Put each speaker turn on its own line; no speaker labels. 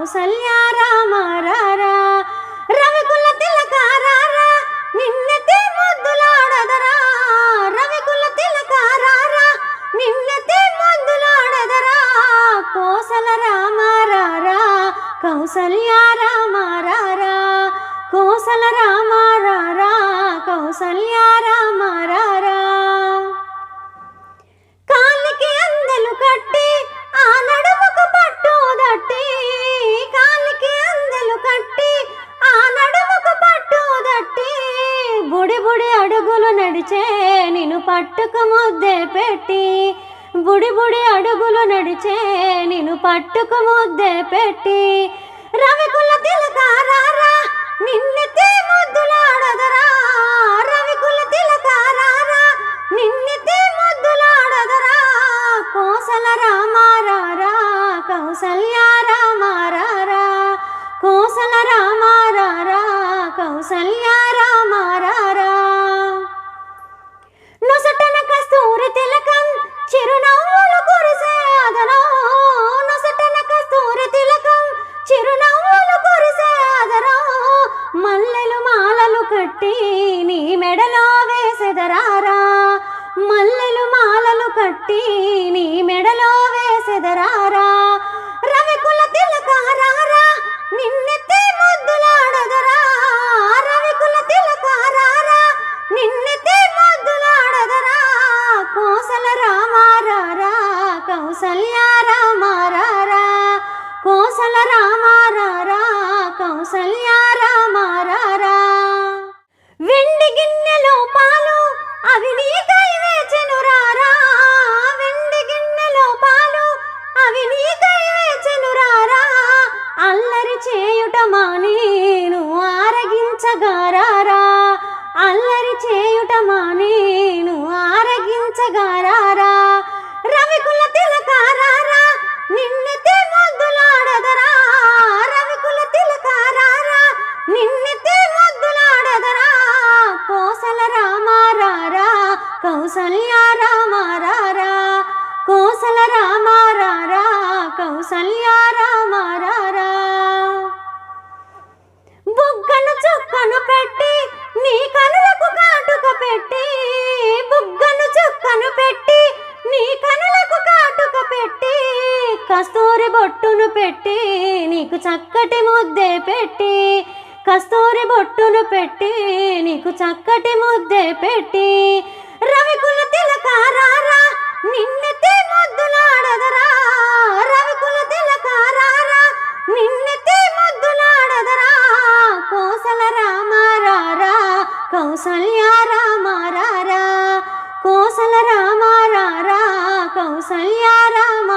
కౌసల్య రామ రారా రవికుల తిలక రారా నిన్నెత్తి ముద్దులాడదరా రవికుల తిలక రారా నిన్నెత్తి ముద్దులాడదరా కోసల రామ రారా కౌసల్య రామ రారా కోసల రామ రారా కౌసల్య రామ రారా కాలికి అందెలు కట్టి ఆ నడుముకు పట్టు దట్టి కాలికి అందెలు కట్టి ఆ నడుముకు పట్టు దట్టి బుడి బుడి అడుగులు నడిచే నిన్ను పట్టుకు ముద్దే పెట్టి బుడి బుడి అడుగులు నడిచే నిన్ను పట్టుకు ముద్దే పెట్టి రవికుల తిలక రారా నిన్నెత్తి ముద్దులాడదరా రవికుల తిలక రారా నిన్నెత్తి ముద్దులాడదరా కోసల రామ రారా కౌసల్య రామ రారా కోసల రామ రారా కౌసల్య రామ రారా నొసటన కస్తూరి తిలకం చిరునవ్వులు కురిసే అదరో నొసటన కస్తూరి తిలకం చిరునవ్వులు కురిసే అదరో మల్లెలు మాలలు కట్టి నీ మెడలో వేసెదరారా మల్లెలు మాలలు కట్టి నీ మెడలో వేసెదరారా రవికుల తిలక రారా నిన్నెత్తి ముద్దులాడదరా రవికుల తిలక రారా నిన్నెత్తి ముద్దులాడదరా కోసల రామ రారా కౌసల్య రామ రారా కోసల రామ రారా కౌసల్య రామ రారా వెండి గిన్నెలో పాలు అవి నీకై వేచెను రారా వెండి గిన్నెలో పాలు అవి నీకై వేచెను రారా అల్లరి చేయుట మానేను ఆరగించగారారా అల్లరి చేయుట మానేను ఆరగించగారారా రవికుల తిలక రారా నిన్నెత్తి ముద్దులాడదరా రవికుల తిలక రారా నిన్నెత్తి ముద్దులాడదరా కోసల రామ రారా కౌసల్య రామ రారా కోసల రామ రారా కౌసల్య రామ రారా బుగ్గను చుక్కను పెట్టి నీ కనులకు కాటుక పెట్టి బుగ్గను చుక్కను పెట్టి నీ కనులకు కాటుక పెట్టి కస్తూరి బొట్టును పెట్టి నీకు చక్కటి ముద్దే పెట్టి కస్తూరి బొట్టును పెట్టి నీకు చక్కటి ముద్దే పెట్టి రవికుల తిలక రారా నిన్నెత్తి ముద్దులాడదరా రవికుల తిలక రారా నిన్నెత్తి ముద్దులాడదరా కోసల రామ రారా కౌసల్య రామ రారా కోసల రామ రారా కౌసల్య రామ